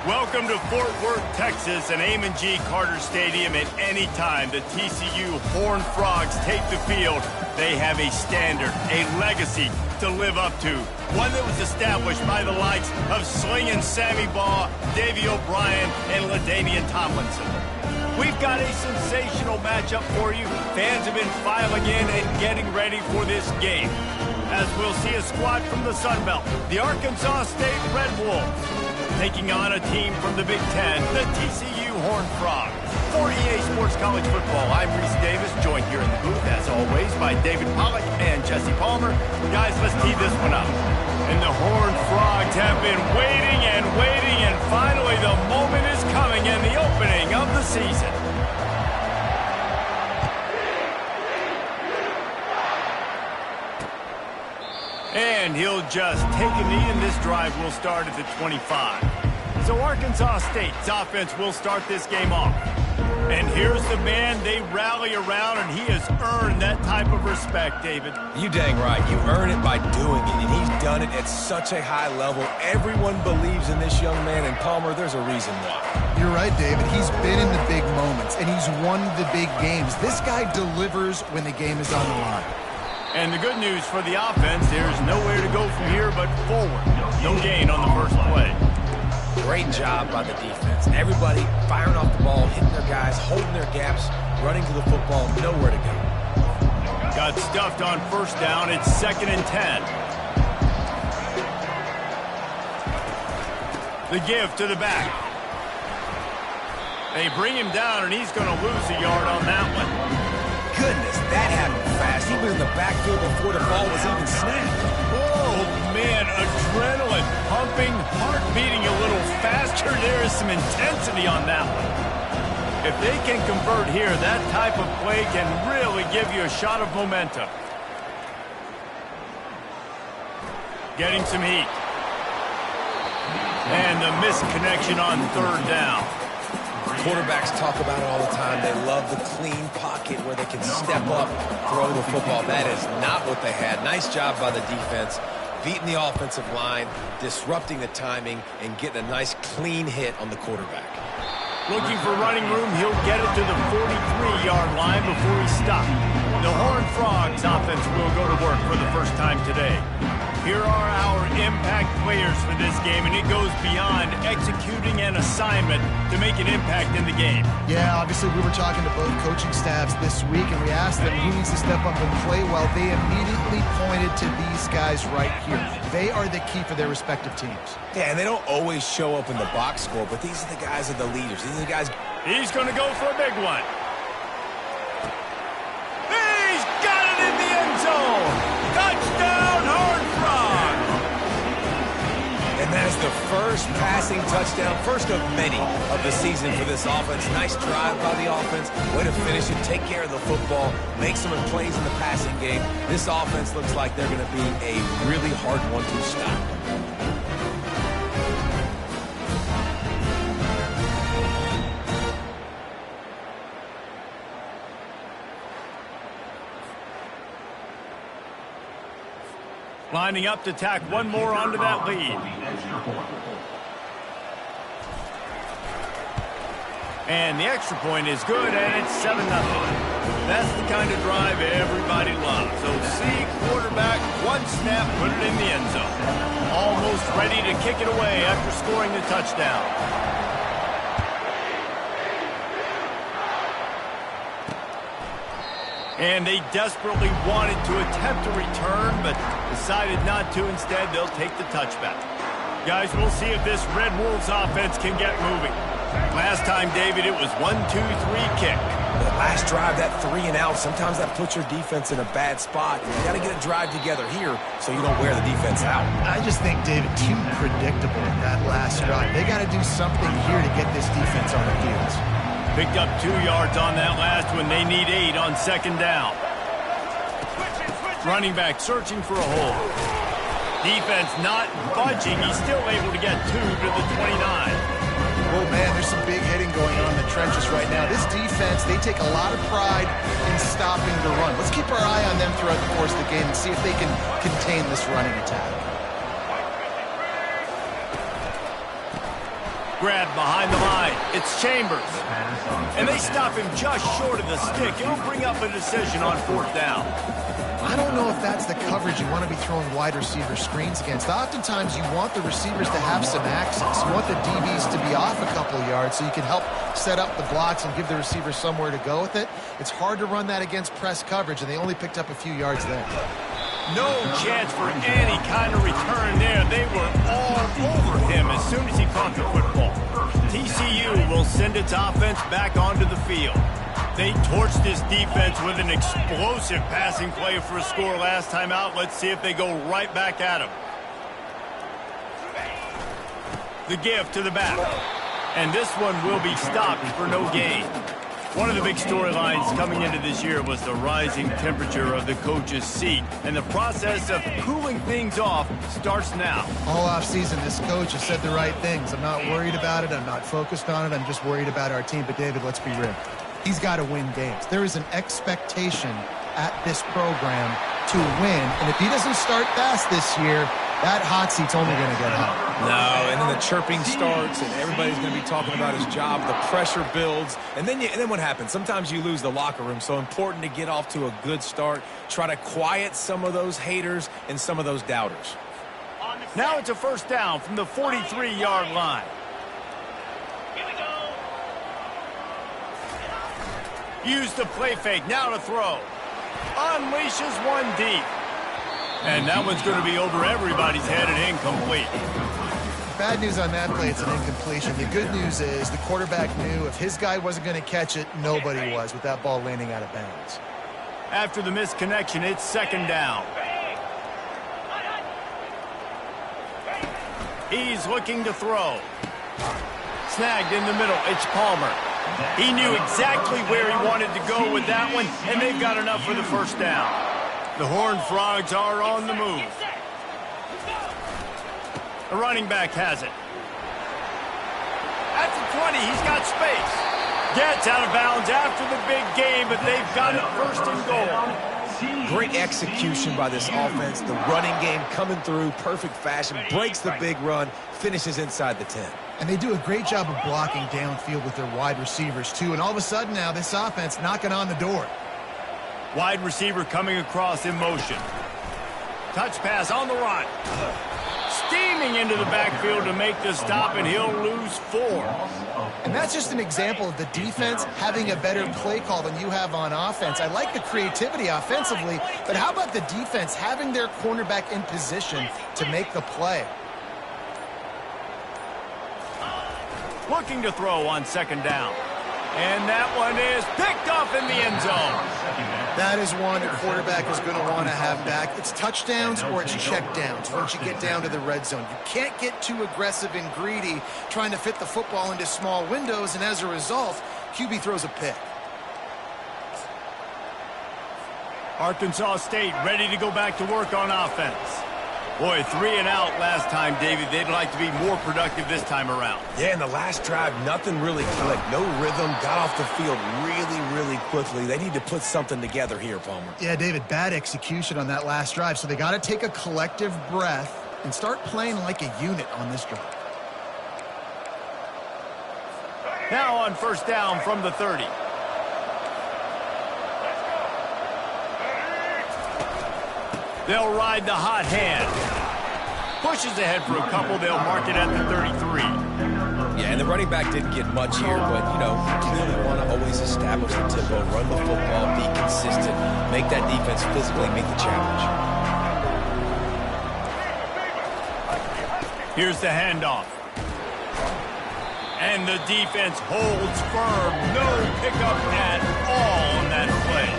Welcome to Fort Worth, Texas, and Amon G. Carter Stadium. At any time the TCU Horned Frogs take the field, they have a standard, a legacy to live up to. One that was established by the likes of Slingin' Sammy Baugh, Davey O'Brien, and LaDainian Tomlinson. We've got a sensational matchup for you. Fans have been filing in and getting ready for this game, as we'll see a squad from the Sun Belt, the Arkansas State Red Wolves, taking on a team from the Big Ten, the TCU Horned Frogs. For EA Sports College Football, I'm Reese Davis, joined here in the booth, as always, by David Pollack and Jesse Palmer. Guys, let's tee this one up. And the Horned Frogs have been waiting, and finally the moment is coming and the opening of the season. And he'll just take a knee, and this drive will start at the 25. So Arkansas State's offense will start this game off. And here's the man they rally around, and he has earned that type of respect, David. You dang right. You earn it by doing it, and he's done it at such a high level. Everyone believes in this young man, and Palmer, there's a reason why. You're right, David. He's been in the big moments, and he's won the big games. This guy delivers when the game is on the line. And the good news for the offense, there's nowhere to go from here but forward. No gain on the first play. Great job by the defense. Everybody firing off the ball, hitting their guys, holding their gaps, running to the football, nowhere to go. Got stuffed on first down. It's 2nd and 10. The give to the back. They bring him down, and he's going to lose a yard on that one. Goodness, that happened fast. He was in the backfield before the ball was even snapped. Oh, man, adrenaline pumping, heart beating a little faster. There is some intensity on that one. If they can convert here, that type of play can really give you a shot of momentum. Getting some heat. And the misconnection on 3rd down. Quarterbacks talk about it all the time. They love the clean pocket where they can step up, throw the football. That is not what they had. Nice job by the defense, beating the offensive line, disrupting the timing, and getting a nice clean hit on the quarterback. Looking for running room, he'll get it to the 43-yard line before he's stopped. The Horned Frogs offense will go to work for the first time today. Here are our impact players for this game, and it goes beyond executing an assignment to make an impact in the game. Yeah, obviously we were talking to both coaching staffs this week, and we asked them who needs to step up and play well. They immediately pointed to these guys right here. They are the key for their respective teams. Yeah, and they don't always show up in the box score, but these are the guys that are the leaders. These are the guys. He's going to go for a big one. He's got it in the end zone. Touchdown, Horned Frogs. And that is the first passing touchdown, first of many of the season for this offense. Nice drive by the offense. Way to finish it, take care of the football, make some plays in the passing game. This offense looks like they're going to be a really hard one to stop. Lining up to tack one more onto that lead. And the extra point is good, and it's 7-0. That's the kind of drive everybody loves. So see quarterback, one snap, put it in the end zone. Almost ready to kick it away after scoring the touchdown. And they desperately wanted to attempt a return, but decided not to. Instead, they'll take the touchback. Guys, we'll see if this Red Wolves offense can get moving. Last time, David, it was 1-2-3 kick. The last drive, that 3 and out, sometimes that puts your defense in a bad spot. You got to get a drive together here so you don't wear the defense out. I just think, David, too predictable in that last drive. They got to do something here to get this defense on the field. Picked up 2 yards on that last one. They need 8 on 2nd down. Running back searching for a hole. Defense not budging. He's still able to get 2 to the 29. Oh, man, there's some big hitting going on in the trenches right now. This defense, they take a lot of pride in stopping the run. Let's keep our eye on them throughout the course of the game and see if they can contain this running attack. grab behind the line. It's Chambers. And they stop him just short of the stick. It'll bring up a decision on 4th down. I don't know if that's the coverage you want to be throwing wide receiver screens against. Oftentimes, you want the receivers to have some access. You want the DBs to be off a couple of yards so you can help set up the blocks and give the receiver somewhere to go with it. It's hard to run that against press coverage, and they only picked up a few yards there. No chance for any kind of return there. They were all over him as soon as he caught the football. TCU will send its offense back onto the field. They torched this defense with an explosive passing play for a score last time out. Let's see if they go right back at him. The give to the back. And this one will be stopped for no gain. One of the big storylines coming into this year was the rising temperature of the coach's seat. And the process of cooling things off starts now. All offseason, this coach has said the right things. I'm not worried about it. I'm not focused on it. I'm just worried about our team. But, David, let's be real. He's got to win games. There is an expectation at this program to win. And if he doesn't start fast this year, that hot seat's only going to get hot. No, and then the chirping starts, and everybody's going to be talking about his job. The pressure builds, and then what happens? Sometimes you lose the locker room. So important to get off to a good start. Try to quiet some of those haters and some of those doubters. Now it's a 1st down from the 43-yard line. Use the play fake, now to throw. Unleashes one deep. And that one's going to be over everybody's head and incomplete. Bad news on that play, it's an incompletion. The good news is the quarterback knew if his guy wasn't going to catch it, nobody was with that ball landing out of bounds. After the misconnection, it's 2nd down. He's looking to throw. Snagged in the middle, it's Palmer. He knew exactly where he wanted to go with that one, and they've got enough for the 1st down. The Horned Frogs are on the move. The running back has it. At the 20, he's got space. Gets out of bounds after the big game, but they've got it 1st and goal. Great execution by this offense. The running game coming through, perfect fashion, breaks the big run, finishes inside the 10. And they do a great job of blocking downfield with their wide receivers, too. And all of a sudden now, this offense knocking on the door. Wide receiver coming across in motion. Touch pass on the run. Steaming into the backfield to make the stop, and he'll lose 4. And that's just an example of the defense having a better play call than you have on offense. I like the creativity offensively, but how about the defense having their cornerback in position to make the play? Looking to throw on 2nd down. And that one is picked off in the end zone. That is one a quarterback is going to want to have back. It's touchdowns or it's checkdowns once you get down to the red zone. You can't get too aggressive and greedy trying to fit the football into small windows, and as a result, QB throws a pick. Arkansas State ready to go back to work on offense. Boy, 3 and out last time, David. They'd like to be more productive this time around. Yeah, in the last drive, nothing really clicked. No rhythm, got off the field really quickly. They need to put something together here, Palmer. Yeah, David, bad execution on that last drive. So they got to take a collective breath and start playing like a unit on this drive. Now on 1st down from the 30. They'll ride the hot hand. Pushes ahead for a couple. They'll mark it at the 33. Yeah, and the running back didn't get much here, but, clearly want to always establish the tempo, run the football, be consistent, make that defense physically meet the challenge. Here's the handoff. And the defense holds firm. No pickup at all on that play.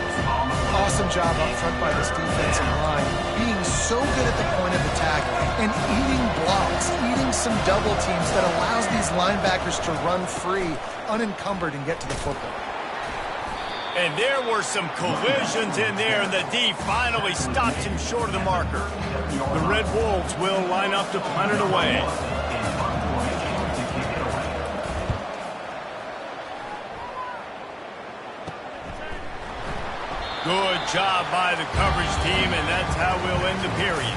Awesome job up front by this defensive line, being so good at the point of attack and eating blocks, eating some double teams that allows these linebackers to run free, unencumbered, and get to the football. And there were some collisions in there, and the D finally stops him short of the marker. The Red Wolves will line up to punt it away. Good job by the coverage team, and that's how we'll end the period.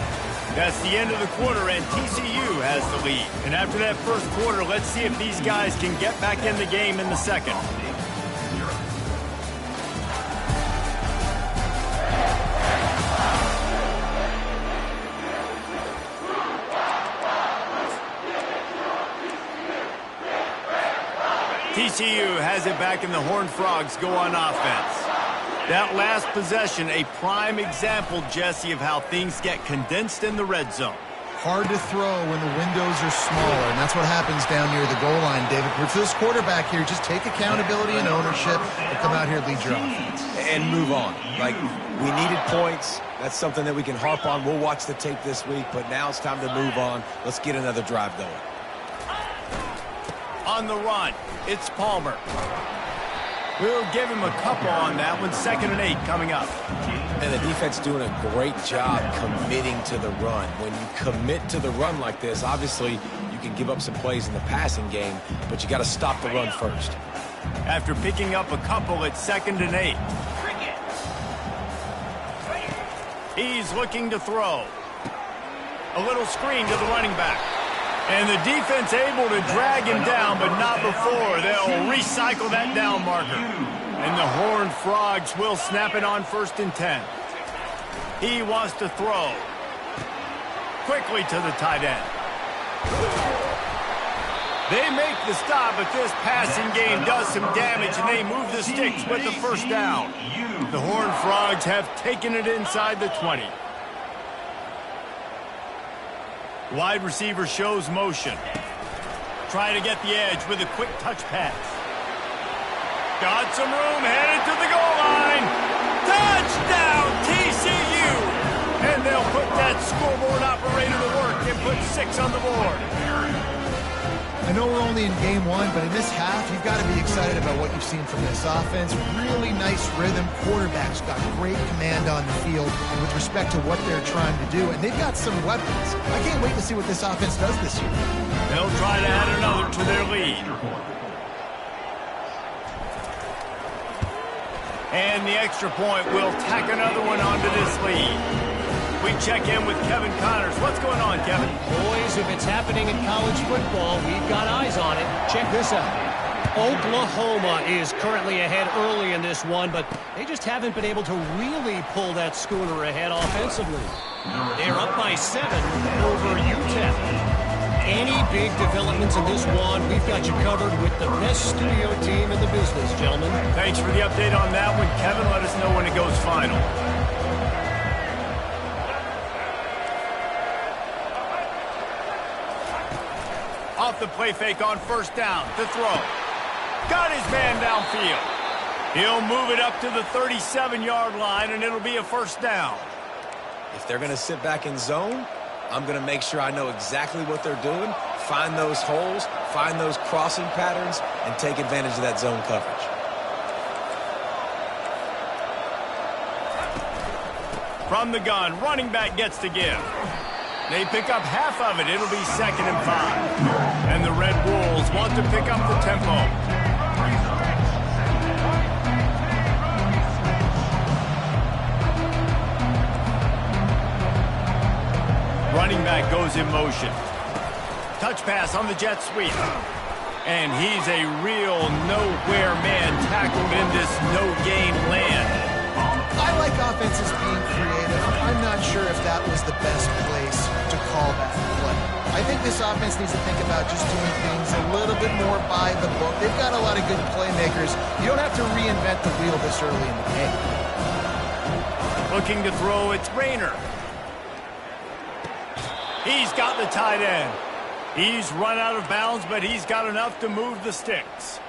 That's the end of the quarter, and TCU has the lead. And after that first quarter, let's see if these guys can get back in the game in the second. TCU has it back, and the Horned Frogs go on offense. That last possession, a prime example, Jesse, of how things get condensed in the red zone. Hard to throw when the windows are smaller, and that's what happens down near the goal line, David. For this quarterback here, just take accountability and ownership and come out here and lead your offense. And move on. Like, we needed points. That's something that we can harp on. We'll watch the tape this week, but now it's time to move on. Let's get another drive going. On the run, it's Palmer. We'll give him a couple on that one. 2nd and 8 coming up. And the defense doing a great job committing to the run. When you commit to the run like this, obviously you can give up some plays in the passing game, but you got to stop the run first. After picking up a couple, it's 2nd and 8. He's looking to throw. A little screen to the running back. And the defense able to drag him down, but not before. They'll recycle that down marker. And the Horned Frogs will snap it on 1st and 10. He wants to throw. Quickly to the tight end. They make the stop, but this passing game does some damage, and they move the sticks with the first down. The Horned Frogs have taken it inside the 20. Wide receiver shows motion. Trying to get the edge with a quick touch pass. Got some room, headed to the goal line. Touchdown, TCU! And they'll put that scoreboard operator to work and put 6 on the board. I know we're only in game 1, but in this half, you've got to be excited about what you've seen from this offense. Really nice rhythm. Quarterback's got great command on the field with respect to what they're trying to do, and they've got some weapons. I can't wait to see what this offense does this year. They'll try to add another to their lead. And the extra point will tack another one onto this lead. We check in with Kevin Connors. What's going on, Kevin? Boys, if it's happening in college football, we've got eyes on it. Check this out. Oklahoma is currently ahead early in this one, but they just haven't been able to really pull that schooner ahead offensively. They're up by 7 over UTEP. Any big developments in this one, we've got you covered with the best studio team in the business, gentlemen. Thanks for the update on that one, Kevin. Let us know when it goes final. Off the play fake on 1st down. To throw. Got his man downfield. He'll move it up to the 37-yard line, and it'll be a 1st down. If they're going to sit back in zone, I'm going to make sure I know exactly what they're doing, find those holes, find those crossing patterns, and take advantage of that zone coverage. From the gun, running back gets to give. They pick up half of it. It'll be 2nd and 5. And the Red Wolves want to pick up the tempo. Running back goes in motion. Touch pass on the jet sweep. And he's a real nowhere man tackled in this no-gain land. I like offenses being creative. I'm not sure if that was the best place to call that play. I think this offense needs to think about just doing things a little bit more by the book. They've got a lot of good playmakers. You don't have to reinvent the wheel this early in the game. Looking to throw, it's Rayner. He's got the tight end. He's run out of bounds, but he's got enough to move the sticks.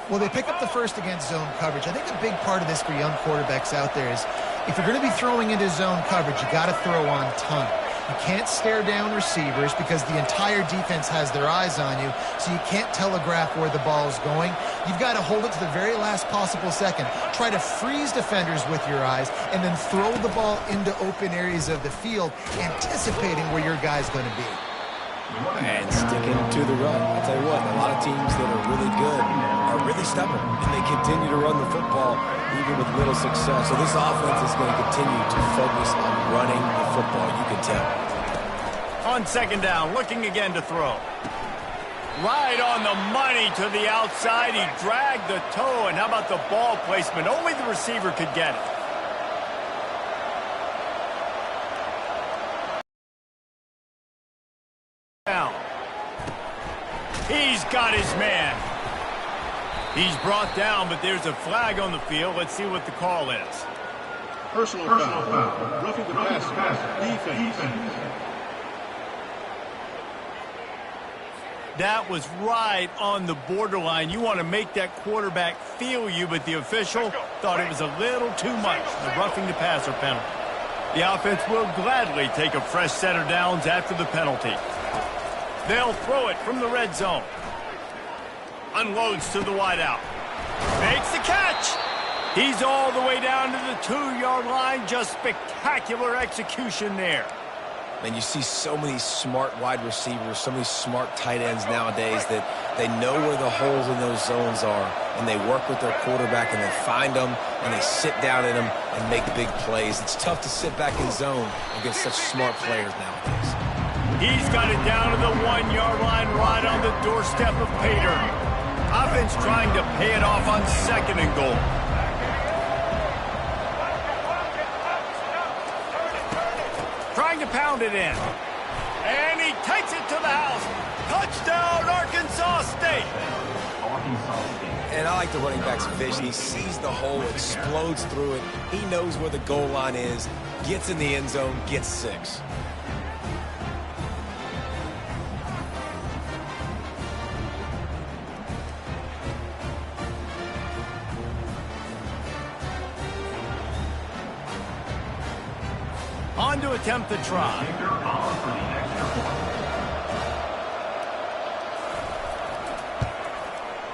Well, they pick up the first against zone coverage. I think a big part of this for young quarterbacks out there is if you're going to be throwing into zone coverage, you got to throw on time. You can't stare down receivers because the entire defense has their eyes on you, so you can't telegraph where the ball is going. You've got to hold it to the very last possible second. Try to freeze defenders with your eyes, and then throw the ball into open areas of the field, anticipating where your guy's going to be. And sticking to the run. I'll tell you what, a lot of teams that are really good are really stubborn, and they continue to run the football even with little success. So this offense is going to continue to focus on running the football, you can tell. On second down, looking again to throw. Right on the money to the outside. He dragged the toe, and how about the ball placement? Only the receiver could get it. Down. He's got his man. He's brought down, but there's a flag on the field. Let's see what the call is. Personal foul. Roughing the passer. Defense. That was right on the borderline. You want to make that quarterback feel you, but the official thought it was a little too much, the roughing the passer penalty. The offense will gladly take a fresh set of downs after the penalty. They'll throw it from the red zone. Unloads to the wideout. Makes the catch. He's all the way down to the 2-yard line. Just spectacular execution there. And you see so many smart wide receivers, so many smart tight ends nowadays that they know where the holes in those zones are, and they work with their quarterback, and they find them, and they sit down in them and make big plays. It's tough to sit back in zone against such smart players nowadays. He's got it down to the 1-yard line right on the doorstep of Pater. Offense trying to pay it off on second and goal. Trying to pound it in. And he takes it to the house. Touchdown, Arkansas State. And I like the running back's vision. He sees the hole, explodes through it. He knows where the goal line is, gets in the end zone, gets 6. On to attempt the try.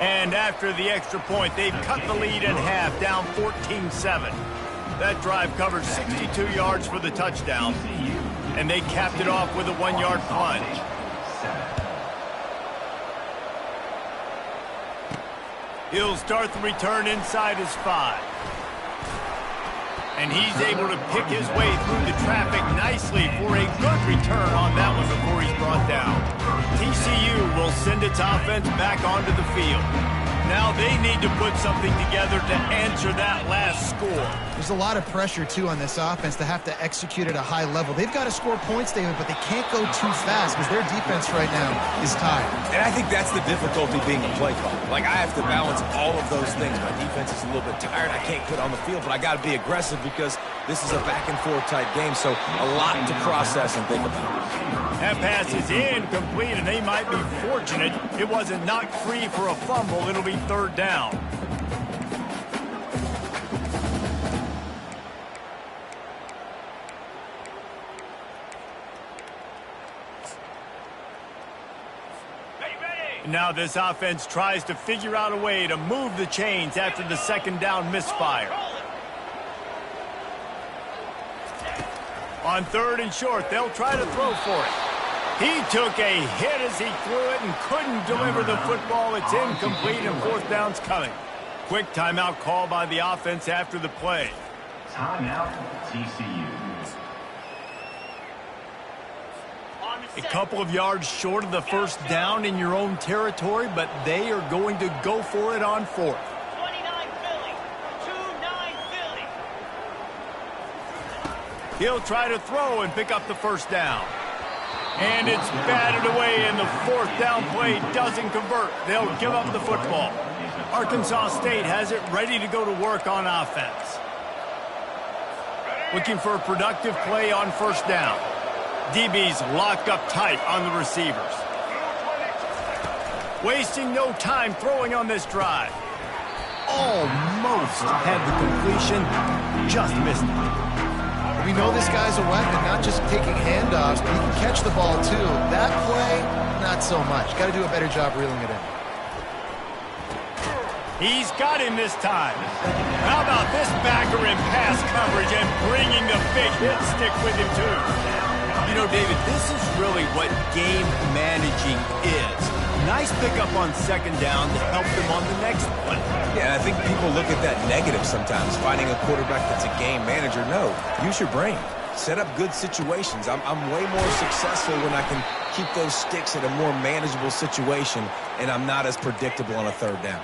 And after the extra point, they've cut the lead in half, down 14-7. That drive covered 62 yards for the touchdown, and they capped it off with a 1-yard plunge. He'll start the return inside his 5. And he's able to pick his way through the traffic nicely for a good return on that one before he's brought down. TCU will send its offense back onto the field. Now they need to put something together to answer that last score. There's a lot of pressure, too, on this offense to have to execute at a high level. They've got to score points, David, but they can't go too fast because their defense right now is tired. And I think that's the difficulty being a play caller. Like, I have to balance all of those things. My defense is a little bit tired. I can't quit on the field, but I got to be aggressive because this is a back-and-forth type game, so a lot to process and think about. That pass is incomplete, and they might be fortunate it wasn't knocked free for a fumble. It'll be third down. Now this offense tries to figure out a way to move the chains after the second down misfire. On third and short, they'll try to throw for it. He took a hit as he threw it and couldn't deliver the football. It's incomplete and fourth down's coming. Quick timeout call by the offense after the play. Timeout, TCU. A couple of yards short of the first down in your own territory, but they are going to go for it on fourth. 29 Philly. 2-9 Philly. He'll try to throw and pick up the first down. And it's batted away, and the fourth down play doesn't convert. They'll give up the football. Arkansas State has it ready to go to work on offense. Looking for a productive play on first down. DB's locked up tight on the receivers. Wasting no time throwing on this drive. Almost had the completion, just missed it. We know this guy's a weapon, not just taking handoffs, but he can catch the ball too. That play, not so much. Got to do a better job reeling it in. He's got him this time. How about this backer in pass coverage and bringing the big hit stick with him too? You know, David, this is really what game managing is. Nice pickup on second down to help them on the next one. Yeah, I think people look at that negative sometimes, finding a quarterback that's a game manager. No, use your brain. set up good situations. I'm way more successful when I can keep those sticks at a more manageable situation, and I'm not as predictable on a third down.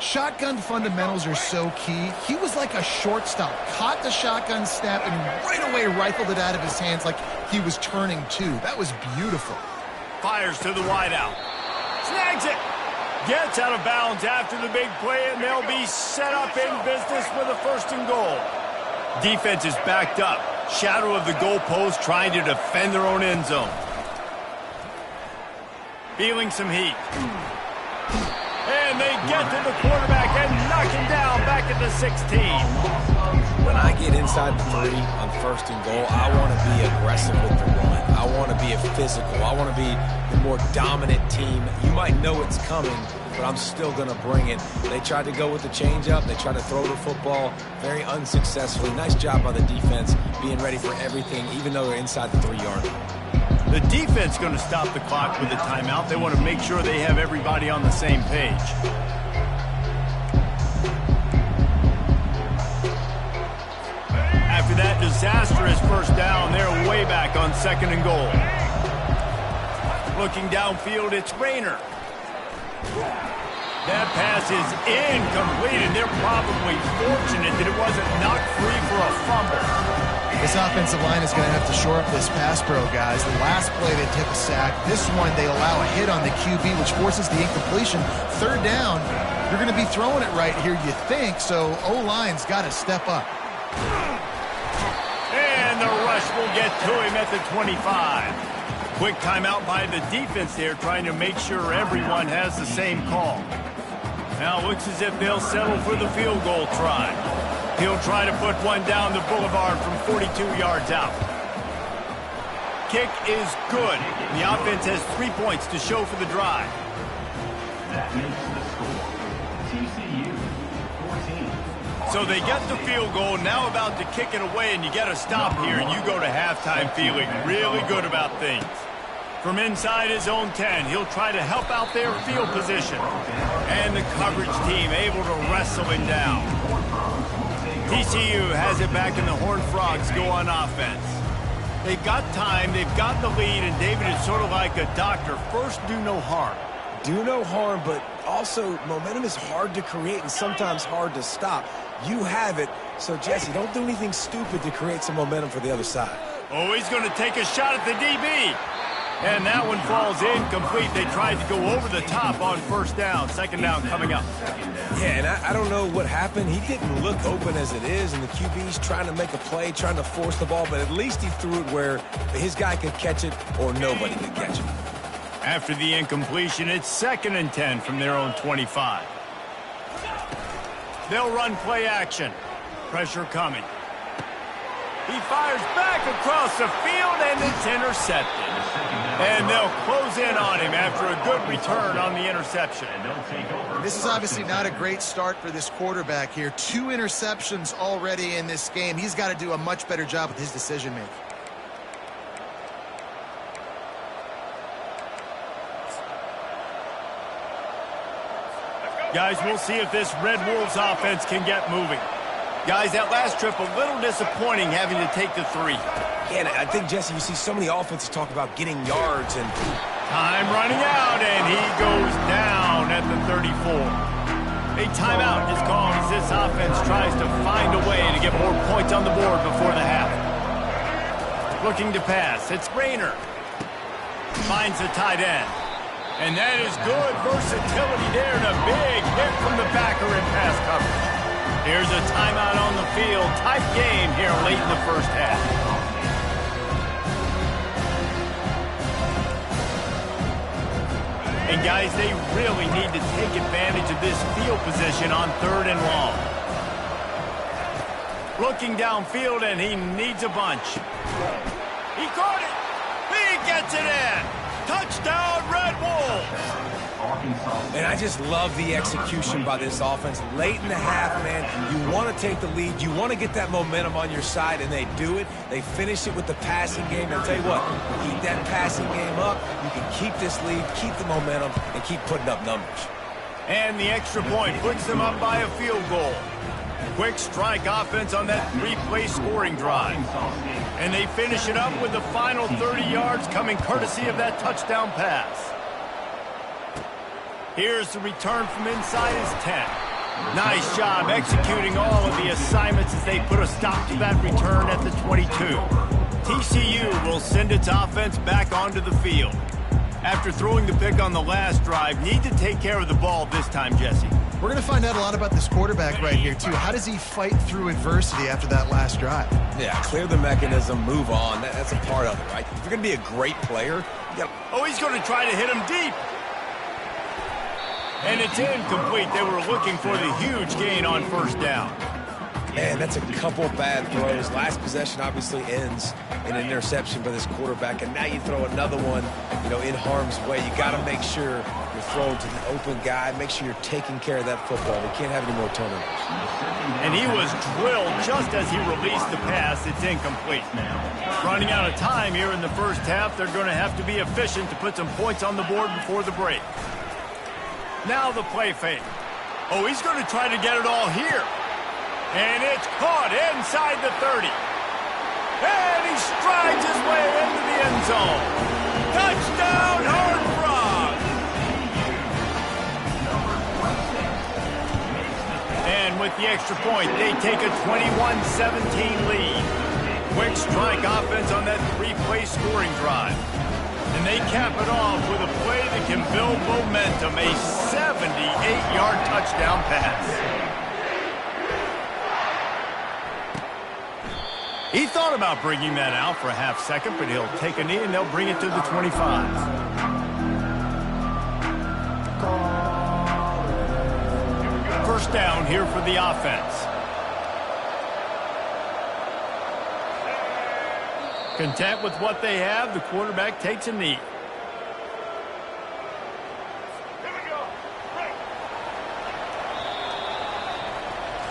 Shotgun fundamentals are so key. He was like a shortstop, caught the shotgun snap and right away rifled it out of his hands like he was turning two. That was beautiful. Fires to the wideout. Snags it. Gets out of bounds after the big play, and they'll be set up in business with a 1st and goal. Defense is backed up. Shadow of the goalpost, trying to defend their own end zone. Feeling some heat. And they get to the quarterback and knock him down back at the 16. When I get inside the 3 on 1st and goal, I want to be aggressive with the run. I want to be a physical. I want to be the more dominant team. You might know it's coming, but I'm still going to bring it. They tried to go with the changeup. They tried to throw the football very unsuccessfully. Nice job by the defense being ready for everything, even though they're inside the 3-yard line. The defense going to stop the clock with a timeout. They want to make sure they have everybody on the same page. After that disastrous 1st down, they're way back on 2nd and goal. Looking downfield, it's Rayner. That pass is incomplete, and they're probably fortunate that it wasn't knocked free for a fumble. This offensive line is going to have to shore up this pass pro, guys. The last play they took a sack. This one they allow a hit on the QB, which forces the incompletion. 3rd down, you're going to be throwing it right here, you think, so O-line's got to step up. And the rush will get to him at the 25. Quick timeout by the defense there, trying to make sure everyone has the same call. Now it looks as if they'll settle for the field goal try. He'll try to put one down the boulevard from 42 yards out. Kick is good. The offense has 3 points to show for the drive. That makes the score TCU 14. So they get the field goal, now about to kick it away, and you get a stop here, and you go to halftime feeling really good about things. From inside his own 10, he'll try to help out their field position. And the coverage team able to wrestle him down. TCU has it back, and the Horned Frogs go on offense. They've got time, they've got the lead, and David is sort of like a doctor. First, do no harm. Do no harm, but also momentum is hard to create and sometimes hard to stop. You have it, so Jesse, don't do anything stupid to create some momentum for the other side. Oh, he's going to take a shot at the DB. And that one falls incomplete. They tried to go over the top on 1st down. 2nd down coming up. Yeah, and I don't know what happened. He didn't look open as it is, and the QB's trying to make a play, trying to force the ball, but at least he threw it where his guy could catch it or nobody could catch it. After the incompletion, it's 2nd and 10 from their own 25. They'll run play action. Pressure coming. He fires back across the field, and it's intercepted. And they'll close in on him after a good return on the interception. This is obviously not a great start for this quarterback here. 2 interceptions already in this game. He's got to do a much better job with his decision-making. Guys, we'll see if this Red Wolves offense can get moving. Guys, that last trip, a little disappointing having to take the 3. Yeah, and I think, Jesse, you see so many offenses talk about getting yards and... Time running out, and he goes down at the 34. A timeout is called as this offense tries to find a way to get more points on the board before the half. Looking to pass, it's Rayner. Finds the tight end. And that is good versatility there, and a big hit from the backer in pass coverage. Here's a timeout on the field. Tight game here late in the 1st half. And guys, they really need to take advantage of this field position on 3rd and long. Looking downfield, and he needs a bunch. He caught it. He gets it in. Touchdown, Red Wolves. And I just love the execution by this offense. Late in the half, man, you want to take the lead. You want to get that momentum on your side, and they do it. They finish it with the passing game. I'll tell you what, keep that passing game up. You can keep this lead, keep the momentum, and keep putting up numbers. And the extra point puts them up by a field goal. Quick strike offense on that three-play scoring drive. And they finish it up with the final 30 yards coming courtesy of that touchdown pass. Here's the return from inside his 10. Nice job executing all of the assignments as they put a stop to that return at the 22. TCU will send its offense back onto the field. After throwing the pick on the last drive, need to take care of the ball this time, Jesse. We're going to find out a lot about this quarterback right here, too. How does he fight through adversity after that last drive? Yeah, clear the mechanism, move on. That's a part of it, right? If you're going to be a great player, you got. Oh, he's going to try to hit him deep. And it's incomplete. They were looking for the huge gain on first down. Man, that's a couple bad throws. Last possession obviously ends in an interception by this quarterback, and now you throw another one, in harm's way. You got to make sure you're throwing to the open guy. Make sure you're taking care of that football. We can't have any more turnovers. And he was drilled just as he released the pass. It's incomplete. Running out of time here in the first half, they're going to have to be efficient to put some points on the board before the break. Now the play fake. Oh, he's going to try to get it all here. And it's caught inside the 30. And he strides his way into the end zone. Touchdown, Horned Frogs! And with the extra point, they take a 21-17 lead. Quick strike offense on that three-play scoring drive. And they cap it off with a play that can build momentum, a 78-yard touchdown pass. He thought about bringing that out for a half second, but he'll take a knee and they'll bring it to the 25. First down here for the offense. Content with what they have, the quarterback takes a knee.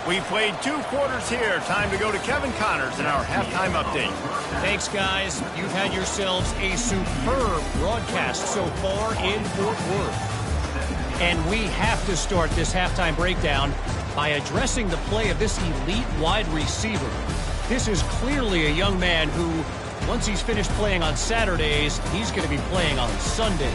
We played 2 quarters here. Time to go to Kevin Connors in our halftime update. Thanks, guys. You've had yourselves a superb broadcast so far in Fort Worth. And we have to start this halftime breakdown by addressing the play of this elite wide receiver. This is clearly a young man who, once he's finished playing on Saturdays, he's going to be playing on Sundays.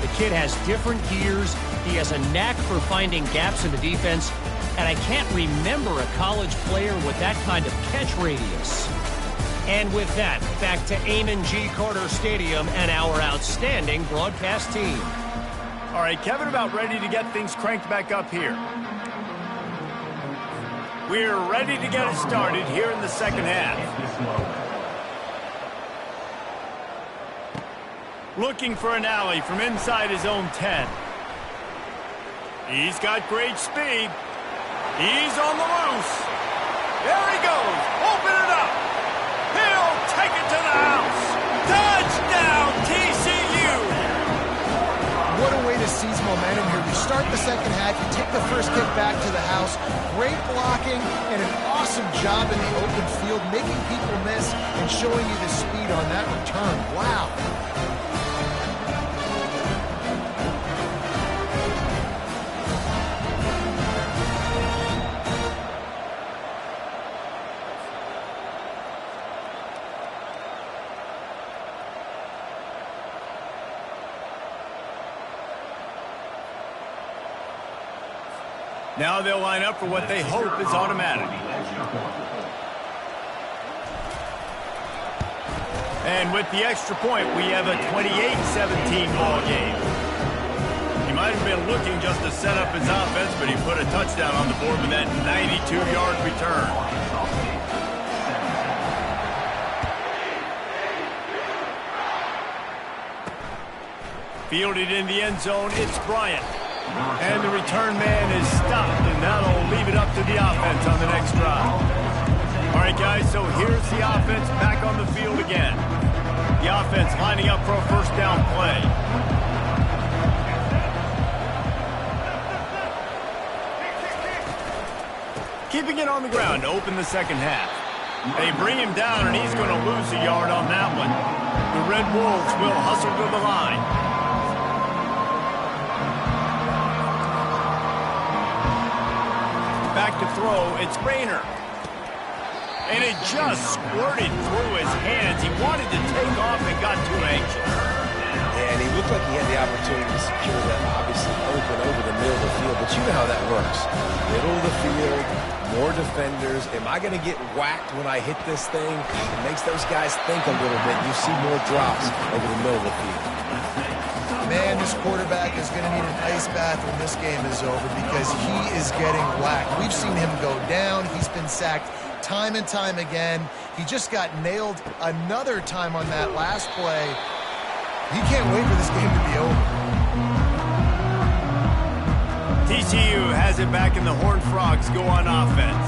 The kid has different gears. He has a knack for finding gaps in the defense. And I can't remember a college player with that kind of catch radius. And with that, back to Amon G. Carter Stadium and our outstanding broadcast team. All right, Kevin, about ready to get things cranked back up here. We're ready to get it started here in the second half. Looking for an alley from inside his own 10. He's got great speed. He's on the loose. There he goes. Open it up. He'll take it to the house. Touchdown, TCU. What a way to seize momentum here. You start the second half, you take the first kick back to the house. Great blocking and an awesome job in the open field, making people miss and showing you the speed on that return. Wow. Now they'll line up for what they hope is automatic. And with the extra point, we have a 28-17 ball game. He might have been looking just to set up his offense, but he put a touchdown on the board with that 92-yard return. Fielded in the end zone, it's Bryant. And the return man is stopped, and that'll leave it up to the offense on the next drive. All right, guys, so here's the offense back on the field again. The offense lining up for a first down play. Keeping it on the ground to open the second half. They bring him down, and he's going to lose a yard on that one. The Red Wolves will hustle to the line. Back to throw. It's Rayner. And it just squirted through his hands. He wanted to take off and got too anxious. Yeah, and he looked like he had the opportunity to secure that, obviously, open over the middle of the field. But you know how that works. Middle of the field, more defenders. Am I going to get whacked when I hit this thing? It makes those guys think a little bit. You see more drops over the middle of the field. Man, this quarterback is going to need an ice bath when this game is over because he is getting whacked. We've seen him go down. He's been sacked time and time again. He just got nailed another time on that last play. He can't wait for this game to be over. TCU has it back, and the Horned Frogs go on offense.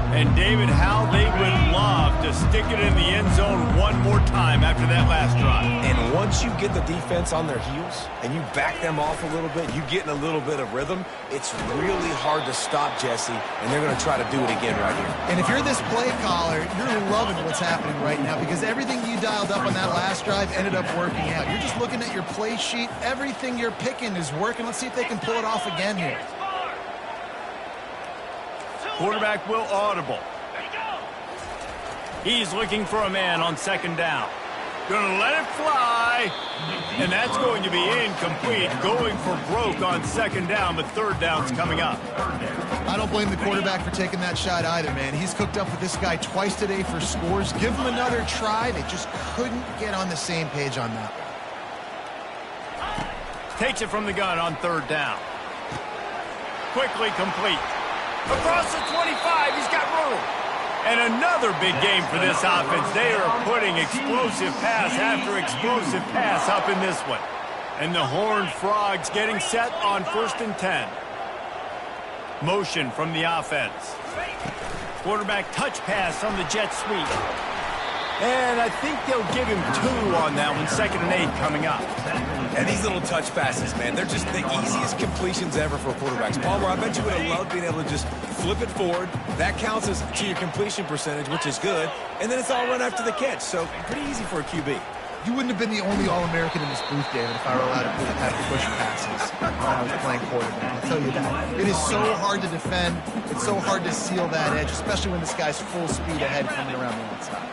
And David, how they would love to stick it in the end zone one more time after that last drive. And once you get the defense on their heels and you back them off a little bit, you get in a little bit of rhythm, it's really hard to stop, Jesse, and they're going to try to do it again right here. And if you're this play caller, you're loving what's happening right now because everything you dialed up on that last drive ended up working out. You're just looking at your play sheet. Everything you're picking is working. Let's see if they can pull it off again here. Quarterback will audible. He's looking for a man on second down. Gonna let it fly. And that's going to be incomplete. Going for broke on second down, but third down's coming up. I don't blame the quarterback for taking that shot either, man. He's cooked up with this guy twice today for scores. Give him another try. They just couldn't get on the same page on that one. Takes it from the gun on third down. Quickly complete. Across the 25, he's got room. And another big game for this offense. They are putting explosive pass after explosive pass up in this one. And the Horned Frogs getting set on 1st and 10. Motion from the offense. Quarterback touch pass on the jet sweep. And I think they'll give him 2 on that one. 2nd and 8 coming up. And these little touch passes, man, they're just the easiest completions ever for quarterbacks. Palmer, I bet you would have loved being able to just flip it forward. That counts as to your completion percentage, which is good. And then it's all run after the catch. So pretty easy for a QB. You wouldn't have been the only All-American in this booth, David, if I were allowed to have push passes when I was playing quarterback. I'll tell you that. It is so hard to defend. It's so hard to seal that edge, especially when this guy's full speed ahead coming around the outside.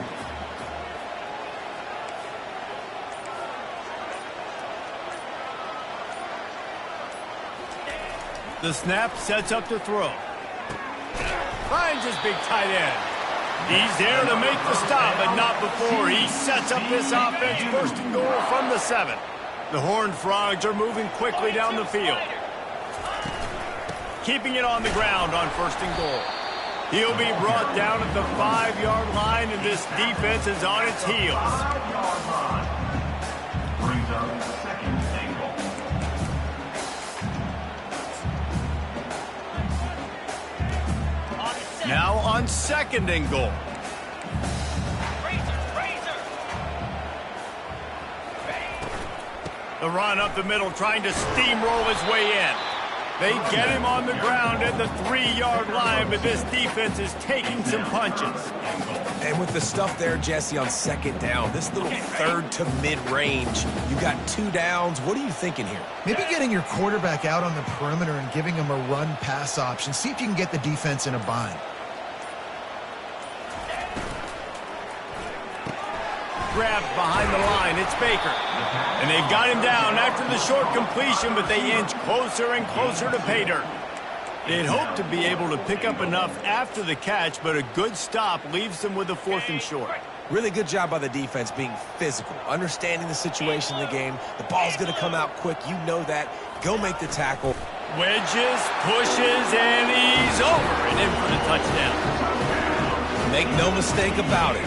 The snap sets up to throw. Finds his big tight end. He's there to make the stop, but not before. He sets up this offense 1st and goal from the 7. The Horned Frogs are moving quickly down the field. Keeping it on the ground on 1st and goal. He'll be brought down at the 5-yard line, and this defense is on its heels. Brings up 2nd and goal. Now on 2nd and goal. The run up the middle, trying to steamroll his way in. They get him on the ground at the 3-yard line, but this defense is taking some punches. And with the stuff there, Jesse, on 2nd down, this little 3rd to mid-range, you got 2 downs. What are you thinking here? Maybe getting your quarterback out on the perimeter and giving him a run-pass option. See if you can get the defense in a bind. Grabbed behind the line, it's Baker. And they've got him down after the short completion, but they inch closer and closer to pay dirt. They'd hoped to be able to pick up enough after the catch, but a good stop leaves them with a 4th and short. Really good job by the defense being physical, understanding the situation in the game. The ball's going to come out quick. You know that. Go make the tackle. Wedges, pushes, and he's over and in for the touchdown. Make no mistake about it.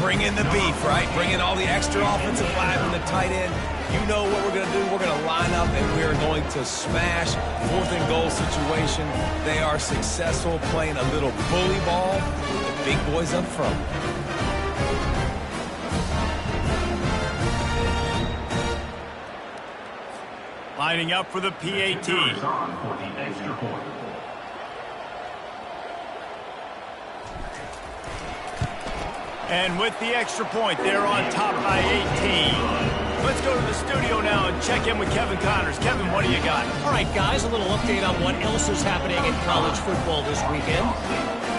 Bring in the beef, right? Bring in all the extra offensive line and the tight end. You know what we're going to do. We're going to line up, and we're going to smash 4th and goal situation. They are successful playing a little bully ball with the big boys up front. Lining up for the PAT. On for the extra point. And with the extra point, they're on top by 18. Let's let's go to the studio now and check in with Kevin Connors. Kevin, what do you got? All right, guys, a little update on what else is happening in college football this weekend.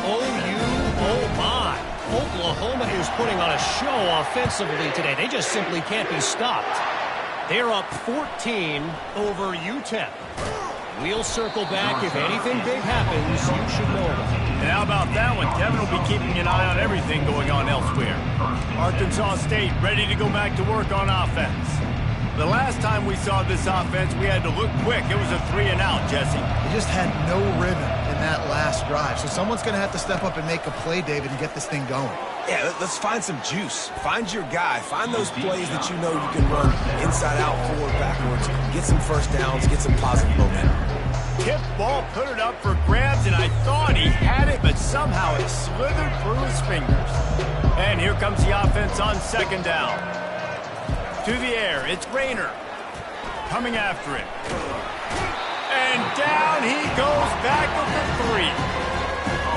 Oh my. Oklahoma is putting on a show offensively today. They just simply can't be stopped. They're up 14 over UTEP. We'll circle back. If anything big happens, you should know about it. And how about that one? Kevin will be keeping an eye on everything going on elsewhere. Arkansas State ready to go back to work on offense. The last time we saw this offense, we had to look quick. It was a 3-and-out, Jesse. They just had no rhythm in that last drive. So someone's going to have to step up and make a play, David, and get this thing going. Yeah, let's find some juice. Find your guy. Find those plays that you know you can run inside out, forward, backwards. Get some first downs. Get some positive momentum. Tip ball, put it up for grabs, and I thought he had it, but somehow it slithered through his fingers. And here comes the offense on second down. To the air, it's Rayner. Coming after it. And down he goes back with the 3.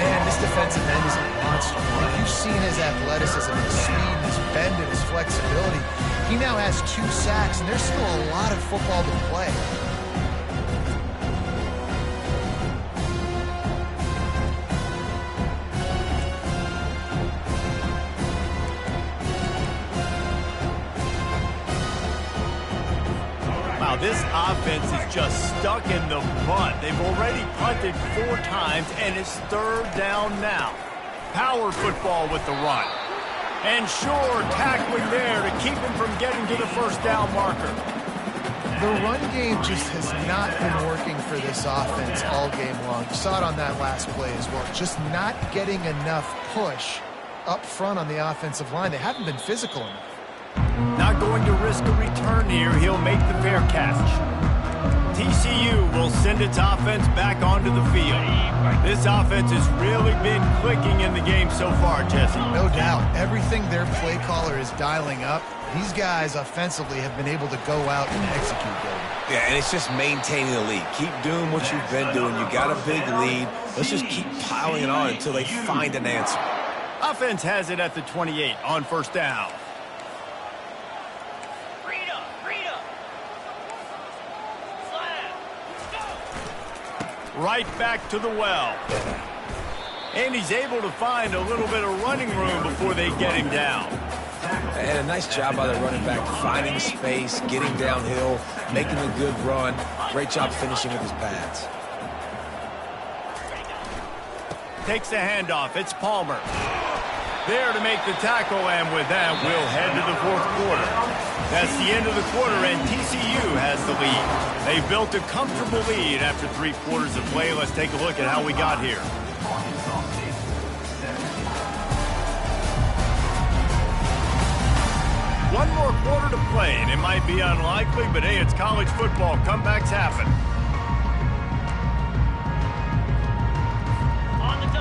Man, this defensive end is a monster. You've seen his athleticism, his speed, his bend, and his flexibility. He now has 2 sacks, and there's still a lot of football to play. This offense is just stuck in the mud. They've already punted 4 times, and it's 3rd down now. Power football with the run. And sure, tackling there to keep him from getting to the first down marker. The run game just has not been working for this offense all game long. You saw it on that last play as well. Just not getting enough push up front on the offensive line. They haven't been physical enough. Not going to risk a return here. He'll make the fair catch. TCU will send its offense back onto the field. This offense has really been clicking in the game so far, Jesse. No doubt. Everything their play caller is dialing up, these guys offensively have been able to go out and execute, David. Yeah, and it's just maintaining the lead. Keep doing what you've been doing. You got a big lead. Let's just keep piling it on until they find an answer. Offense has it at the 28 on first down. Right back to the well. And he's able to find a little bit of running room before they get him down. And a nice job by the running back, finding space, getting downhill, making a good run. Great job finishing with his pads. Takes the handoff. It's Palmer. There to make the tackle, and with that, we'll head to the 4th quarter. That's the end of the quarter, and TCU has the lead. They built a comfortable lead after 3 quarters of play. Let's take a look at how we got here. One more quarter to play, and it might be unlikely, but hey, it's college football. Comebacks happen.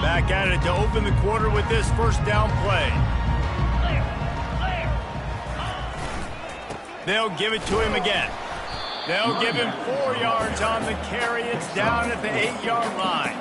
Back at it to open the quarter with this first down play. They'll give it to him again. They'll give him 4 yards on the carry. It's down at the 8-yard line.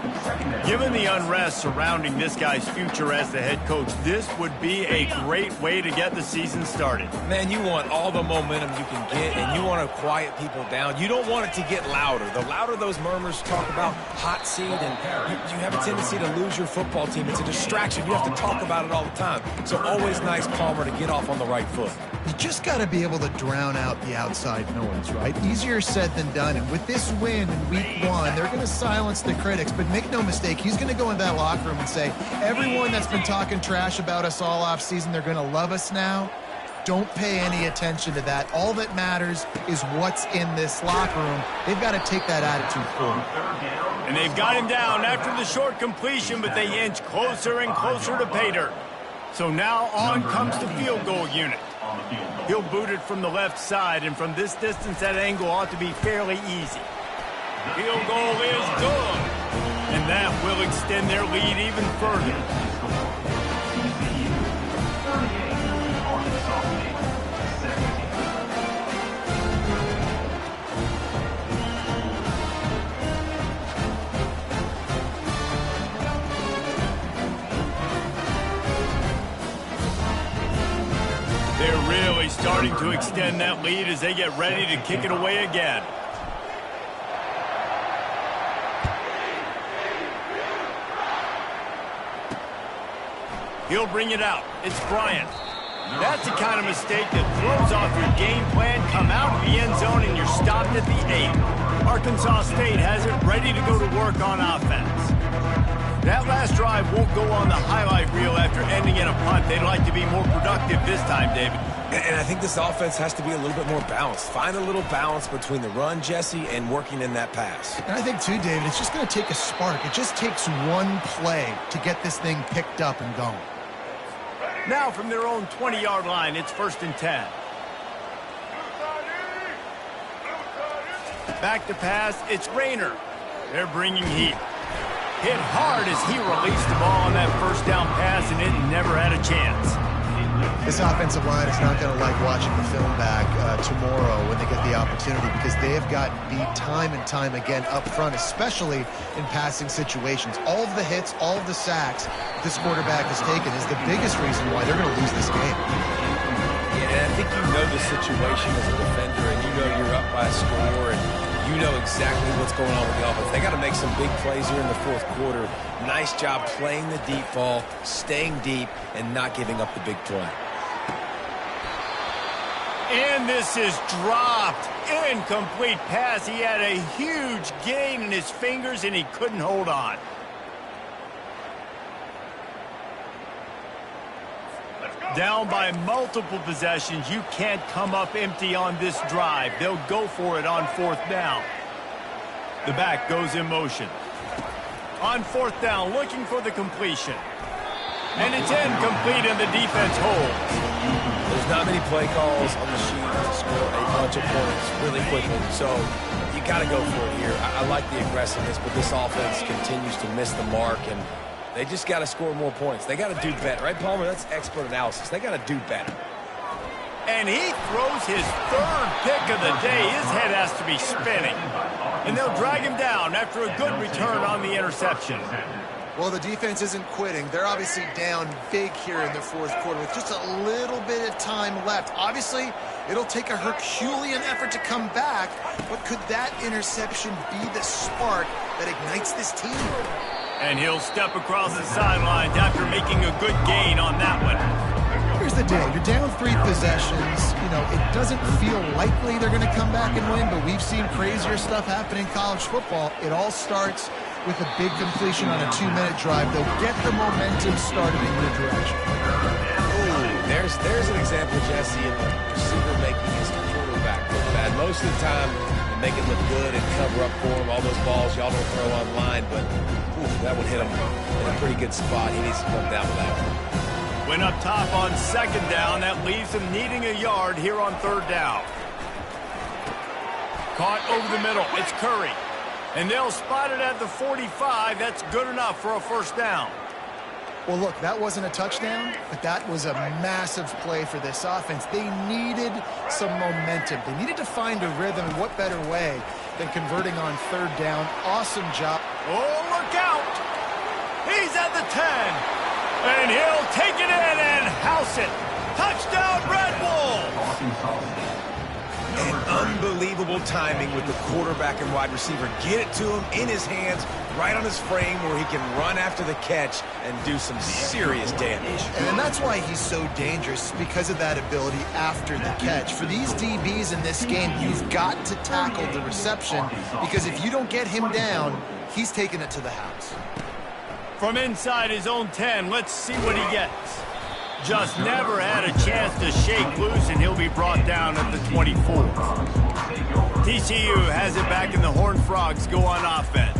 Given the unrest surrounding this guy's future as the head coach, this would be a great way to get the season started. Man, you want all the momentum you can get, and you want to quiet people down. You don't want it to get louder. The louder those murmurs talk about hot seat, and you have a tendency to lose your football team. It's a distraction. You have to talk about it all the time. So always nice, Palmer, to get off on the right foot. You just got to be able to drown out the outside noise, right? Easier said than done. And with this win in week 1, they're going to silence the critics. But make no mistake, he's going to go into that locker room and say, everyone that's been talking trash about us all off season, they're going to love us now. Don't pay any attention to that. All that matters is what's in this locker room. They've got to take that attitude forward. And they've got him down after the short completion, but they inch closer and closer to pay dirt. So now on comes the field goal unit. He'll boot it from the left side, and from this distance, that angle ought to be fairly easy. Field goal is good, and that will extend their lead even further. They're really starting to extend that lead as they get ready to kick it away again. He'll bring it out. It's Bryant. That's the kind of mistake that throws off your game plan. Come out of the end zone and you're stopped at the 8. Arkansas State has it ready to go to work on offense. That last drive won't go on the highlight reel after ending in a punt. They'd like to be more productive this time, David. And I think this offense has to be a little bit more balanced. Find a little balance between the run, Jesse, and working in that pass. And I think, too, David, it's just going to take a spark. It just takes one play to get this thing picked up and going. Now from their own 20-yard line, it's 1st and 10. Back to pass, it's Rayner. They're bringing heat. Hit hard as he released the ball on that first down pass, and it never had a chance. This offensive line is not going to like watching the film back tomorrow when they get the opportunity, because they have gotten beat time and time again up front, especially in passing situations. All of the hits, all of the sacks this quarterback has taken is the biggest reason why they're going to lose this game. Yeah, and I think you know the situation as a defender, and you know you're up by a score, and you know exactly what's going on with the offense. They got to make some big plays here in the fourth quarter. Nice job playing the deep ball, staying deep, and not giving up the big play. And this is dropped. Incomplete pass. He had a huge gain in his fingers, and he couldn't hold on. Down by multiple possessions. You can't come up empty on this drive. They'll go for it on 4th down. The back goes in motion. On 4th down, looking for the completion. And it's incomplete, and the defense holds. There's not many play calls on the sheet to score a bunch of points really quickly, so you got to go for it here. I like the aggressiveness, but this offense continues to miss the mark, and they just got to score more points. They got to do better, right, Palmer? That's expert analysis. They got to do better. And he throws his 3rd pick of the day. His head has to be spinning. And they'll drag him down after a good return on the interception. Well, the defense isn't quitting. They're obviously down big here in the fourth quarter with just a little bit of time left. Obviously, it'll take a Herculean effort to come back, but could that interception be the spark that ignites this team? And he'll step across the sidelines after making a good gain on that one. Here's the deal. You're down 3 possessions. You know, it doesn't feel likely they're going to come back and win, but we've seen crazier stuff happen in college football. It all starts with a big completion on a 2-minute drive. They'll get the momentum started in your direction. Ooh, there's an example, Jesse, of the receiver making his quarterback look bad. Most of the time, they make it look good and cover up for him. All those balls y'all don't throw online, but that would hit him in a pretty good spot. He needs to come down with that one. Went up top on 2nd down. That leaves him needing a yard here on 3rd down. Caught over the middle. It's Curry. And they'll spot it at the 45. That's good enough for a 1st down. Well, look, that wasn't a touchdown, but that was a massive play for this offense. They needed some momentum. They needed to find a rhythm, and what better way than converting on 3rd down. Awesome job. Oh, look out! He's at the 10. And he'll take it in and house it. Touchdown, Red Bulls! And unbelievable timing with the quarterback and wide receiver. Get it to him in his hands, right on his frame where he can run after the catch and do some serious damage. And that's why he's so dangerous, because of that ability after the catch. For these DBs in this game, you've got to tackle the reception, because if you don't get him down, he's taking it to the house. From inside his own 10, let's see what he gets. Just never had a chance to shake loose, and he'll be brought down at the 24. TCU has it back, and the Horned Frogs go on offense.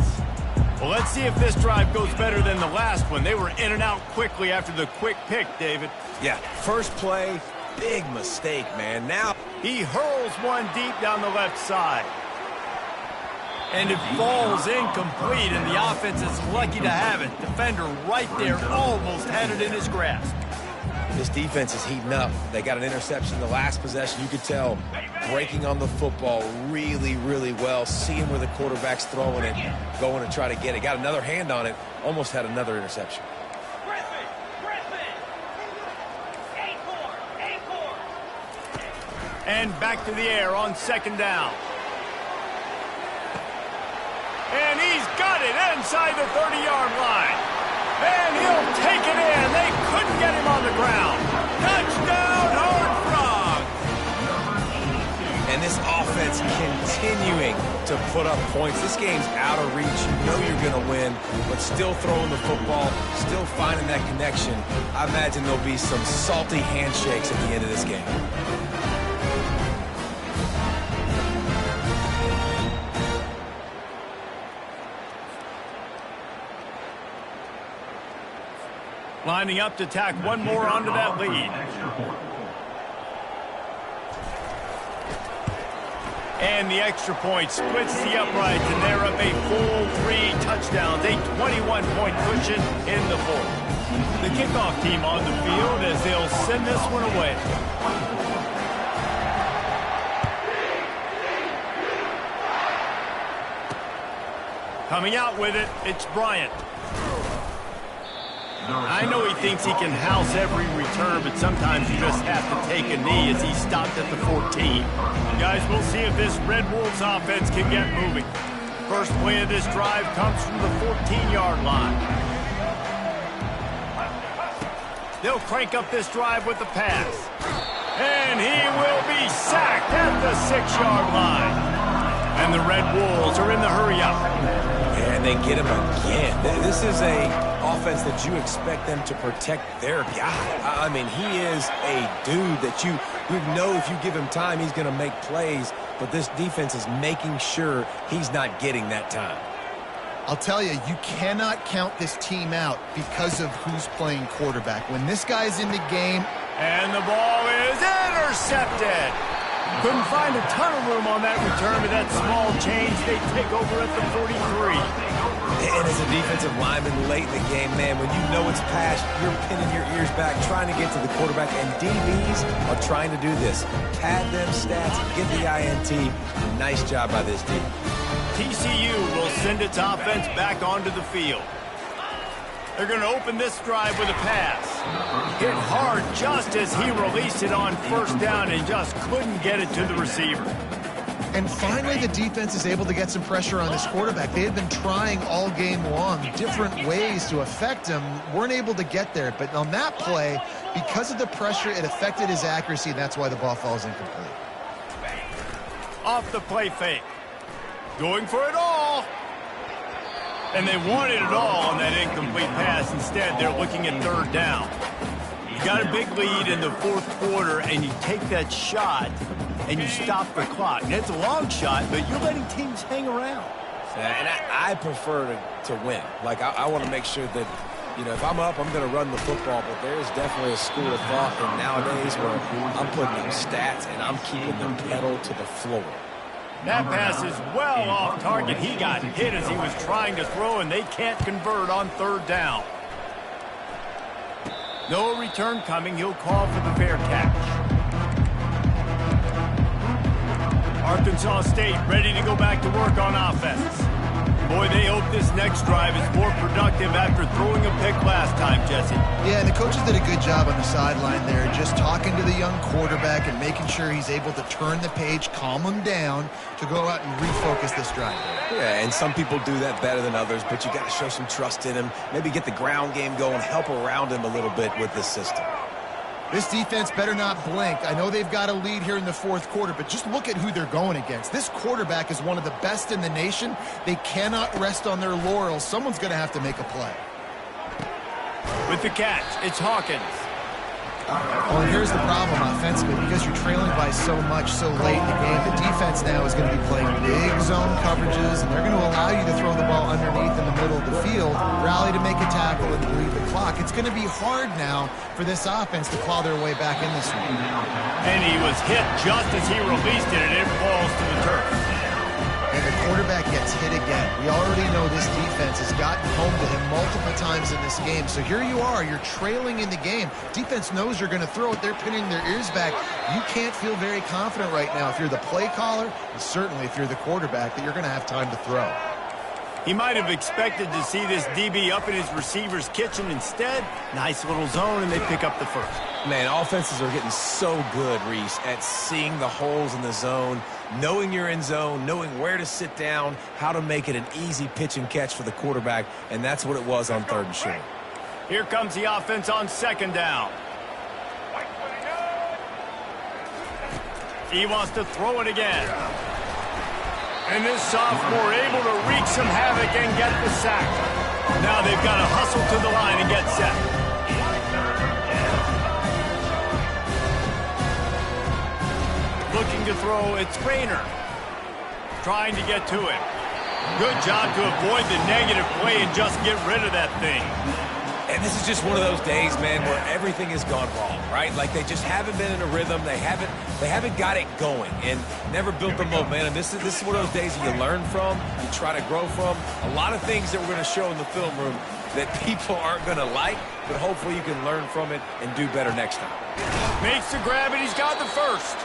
Well, let's see if this drive goes better than the last one. They were in and out quickly after the quick pick, David. Yeah, first play, big mistake, man. Now he hurls one deep down the left side. And it falls incomplete, and the offense is lucky to have it. Defender right there almost had it in his grasp. This defense is heating up. They got an interception the last possession. You could tell breaking on the football really, really well. Seeing where the quarterback's throwing it, going to try to get it. Got another hand on it. Almost had another interception. And back to the air on second down. And he's got it inside the 30-yard line. And he'll take it in. They couldn't get him on the ground. Touchdown, Horned Frogs! And this offense continuing to put up points. This game's out of reach. You know you're going to win, but still throwing the football, still finding that connection. I imagine there'll be some salty handshakes at the end of this game. Lining up to tack one more onto that lead. And the extra point splits the uprights, and they're up a full 3 touchdowns, a 21-point cushion in the fourth. The kickoff team on the field as they'll send this one away. Coming out with it, it's Bryant. I know he thinks he can house every return, but sometimes you just have to take a knee as he stopped at the 14. Guys, we'll see if this Red Wolves offense can get moving. First play of this drive comes from the 14-yard line. They'll crank up this drive with the pass. And he will be sacked at the 6-yard line. And the Red Wolves are in the hurry-up. And they get him again. This is a offense that you expect them to protect their guy. I mean, he is a dude that you know if you give him time, he's going to make plays, but this defense is making sure he's not getting that time. I'll tell you, you cannot count this team out because of who's playing quarterback. When this guy's in the game... And the ball is intercepted. Couldn't find a ton of room on that return to that small change. They take over at the 43. And as a defensive lineman late in the game, man, when you know it's past, you're pinning your ears back, trying to get to the quarterback, and DBs are trying to do this. Pad them stats, get the INT. Nice job by this team. TCU will send its offense back onto the field. They're going to open this drive with a pass. Hit hard just as he released it on first down and just couldn't get it to the receiver. And finally, the defense is able to get some pressure on this quarterback. They had been trying all game long different ways to affect him, weren't able to get there. But on that play, because of the pressure, it affected his accuracy, and that's why the ball falls incomplete. Off the play fake. Going for it all. And they wanted it all on that incomplete pass. Instead, they're looking at third down. You got a big lead in the fourth quarter, and you take that shot, and you stop the clock. And it's a long shot, but you're letting teams hang around. Yeah, and I prefer to win. Like, I want to make sure that, you know, if I'm up, I'm going to run the football. But there's definitely a school of thought in nowadays where I'm putting up stats, and I'm keeping the pedal to the floor. That pass is well off target. He got hit as he was trying to throw, and they can't convert on third down. No return coming. He'll call for the fair catch. Arkansas State ready to go back to work on offense. Boy, they hope this next drive is more productive after throwing a pick last time, Jesse. Yeah, and the coaches did a good job on the sideline there, just talking to the young quarterback and making sure he's able to turn the page, calm him down, to go out and refocus this drive. Yeah, and some people do that better than others, but you got to show some trust in him, maybe get the ground game going, help around him a little bit with this system. This defense better not blink. I know they've got a lead here in the fourth quarter, but just look at who they're going against. This quarterback is one of the best in the nation. They cannot rest on their laurels. Someone's going to have to make a play. With the catch, it's Hawkins. Well, and here's the problem offensively. Because you're trailing by so much so late in the game, the defense now is going to be playing big zone coverages, and they're going to allow you to throw the ball underneath in the middle of the field, rally to make a tackle, and bleed the clock. It's going to be hard now for this offense to claw their way back in this one. And he was hit just as he released it, and it falls to the turf. And the quarterback gets hit again. We already know this defense has gotten home to him multiple times in this game. So here you are, you're trailing in the game. Defense knows you're going to throw it. They're pinning their ears back. You can't feel very confident right now if you're the play caller, and certainly if you're the quarterback, that you're going to have time to throw. He might have expected to see this DB up in his receiver's kitchen. Instead, nice little zone, and they pick up the first. Man, offenses are getting so good, Reese, at seeing the holes in the zone, knowing you're in zone, knowing where to sit down, how to make it an easy pitch and catch for the quarterback, and that's what it was on 3rd and short. Here comes the offense on 2nd down. He wants to throw it again. And this sophomore able to wreak some havoc and get the sack. Now they've got to hustle to the line and get set. Looking to throw, it's Rayner. Trying to get to it. Good job to avoid the negative play and just get rid of that thing. And this is just one of those days, man, where everything has gone wrong, right? Like they just haven't been in a rhythm. They haven't got it going and never built the momentum. This is one of those days that you learn from, you try to grow from. A lot of things that we're going to show in the film room that people aren't going to like, but hopefully you can learn from it and do better next time. Makes the grab, and he's got the first.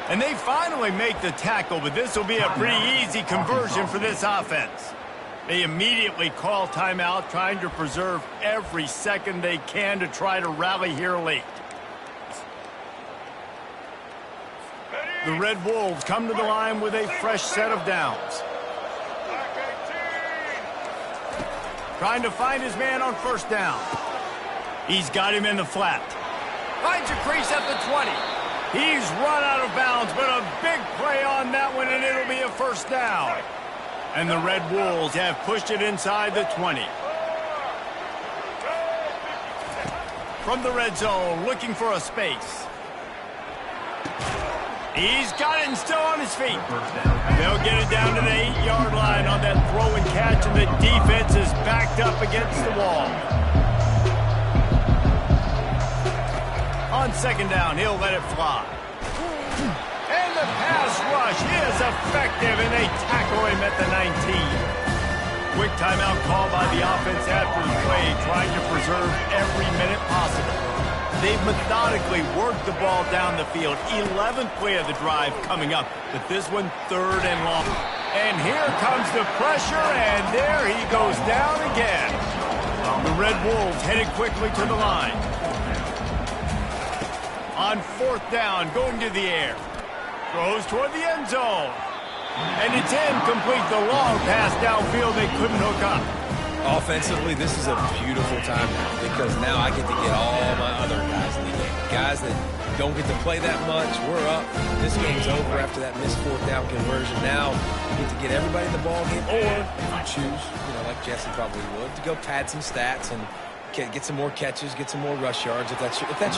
And they finally make the tackle, but this will be a pretty easy conversion for this offense. They immediately call timeout, trying to preserve every second they can to try to rally here late. The Red Wolves come to the line with a fresh set of downs. Trying to find his man on 1st down. He's got him in the flat. Finds a crease at the 20. He's run out of bounds, but a big play on that one, and it'll be a 1st down. And the Red Wolves have pushed it inside the 20. From the red zone, looking for a space. He's got it and still on his feet. They'll get it down to the 8-yard line on that throw and catch, and the defense is backed up against the wall. On 2nd down, he'll let it fly. And the pass rush is effective, and they tackle him at the 19. Quick timeout call by the offense after the play, trying to preserve every minute possible. They've methodically worked the ball down the field. 11th play of the drive coming up, but this one 3rd and long. And here comes the pressure, and there he goes down again. The Red Wolves headed quickly to the line. On 4th down, going to the air. Throws toward the end zone. And it's incomplete. The long pass downfield, they couldn't hook up. Offensively, this is a beautiful time now because now I get to get all my other guys in the game. Guys that don't get to play that much, we're up. This game's over after that missed 4th down conversion. Now we get to get everybody in the ball game, or if you choose, like Jesse probably would, to go pad some stats and get some more catches, get some more rush yards if that's your thing.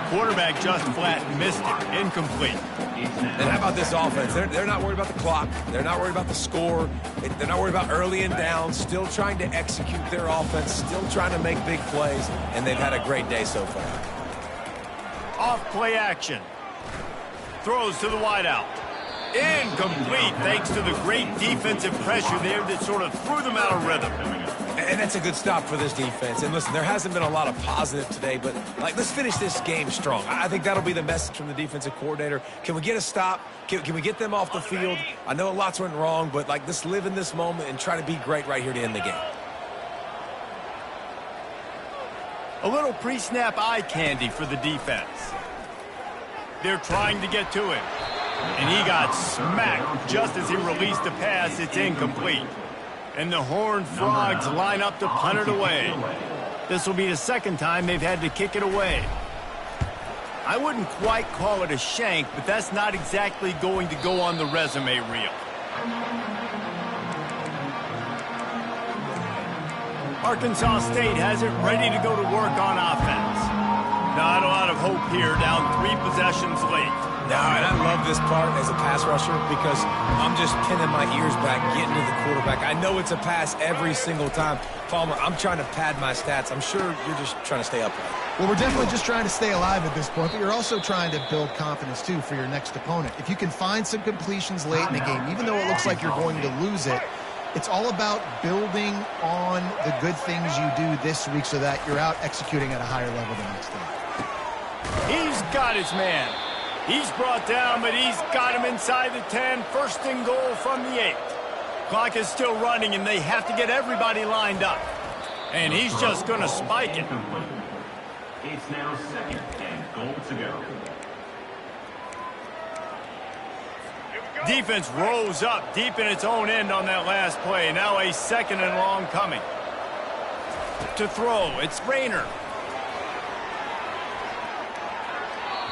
Quarterback just flat missed it. Incomplete. And how about this offense? They're not worried about the clock. They're not worried about the score. They're not worried about early and down. Still trying to execute their offense. Still trying to make big plays. And they've had a great day so far. Off play action. Throws to the wideout. Incomplete thanks to the great defensive pressure there that sort of threw them out of rhythm. And that's a good stop for this defense. And listen, there hasn't been a lot of positive today, but let's finish this game strong. I think that'll be the message from the defensive coordinator. Can we get a stop? Can we get them off the field? I know lots went wrong, but let's live in this moment and try to be great right here to end the game. A little pre-snap eye candy for the defense. They're trying to get to him. And he got smacked just as he released the pass. It's incomplete. And the Horned Frogs line up to punt it away. This will be the 2nd time they've had to kick it away. I wouldn't quite call it a shank, but that's not exactly going to go on the resume reel. Arkansas State has it ready to go to work on offense. Not a lot of hope here, down 3 possessions late. No, and I love this part as a pass rusher because I'm just pinning my ears back, getting to the quarterback. I know it's a pass every single time. Palmer, I'm trying to pad my stats. I'm sure you're just trying to stay upright. Well, we're definitely just trying to stay alive at this point, but you're also trying to build confidence, too, for your next opponent. If you can find some completions late in the game, even though it looks like you're going to lose it, it's all about building on the good things you do this week so that you're out executing at a higher level the next day. He's got his man. He's brought down, but he's got him inside the 10. 1st and goal from the 8. Clock is still running, and they have to get everybody lined up. And he's just going to spike it. It's now 2nd and goal to go. Defense rose up deep in its own end on that last play. Now a 2nd and long coming. To throw, it's Rayner.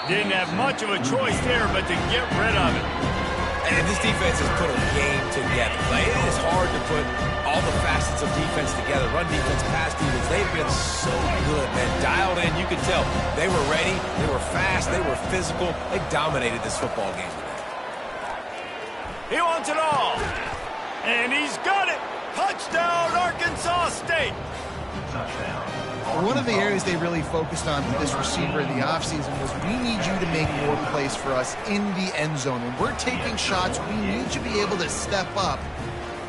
Didn't have much of a choice there, but to get rid of it. And this defense has put a game together. Like, it is hard to put all the facets of defense together. Run defense, pass defense. They've been so good, man. Dialed in. You could tell they were ready. They were fast. They were physical. They dominated this football game today. He wants it all. And he's got it. Touchdown, Arkansas State. Touchdown. One of the areas they really focused on with this receiver in the offseason was we need you to make more plays for us in the end zone. When we're taking shots, we need you to be able to step up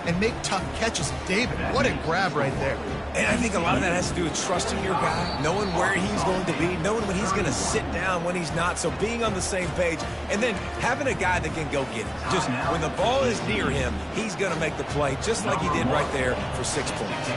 and make tough catches. David, what a grab right there. And I think a lot of that has to do with trusting your guy, knowing where he's going to be, knowing when he's going to sit down, when he's not. So being on the same page, and then having a guy that can go get it. Just when the ball is near him, he's going to make the play, just like he did right there for 6 points.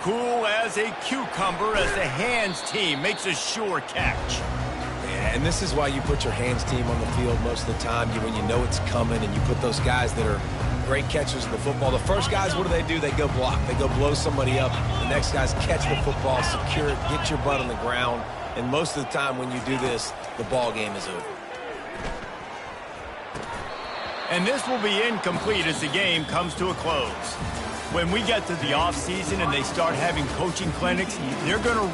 Cool as a cucumber as the hands team makes a sure catch. Yeah, and this is why you put your hands team on the field most of the time, when you know it's coming, and you put those guys that are great catchers of the football. The first guys, what do? They go block. They go blow somebody up. The next guys catch the football, secure it, get your butt on the ground. And most of the time when you do this, the ball game is over. And this will be incomplete as the game comes to a close. When we get to the offseason and they start having coaching clinics, they're going to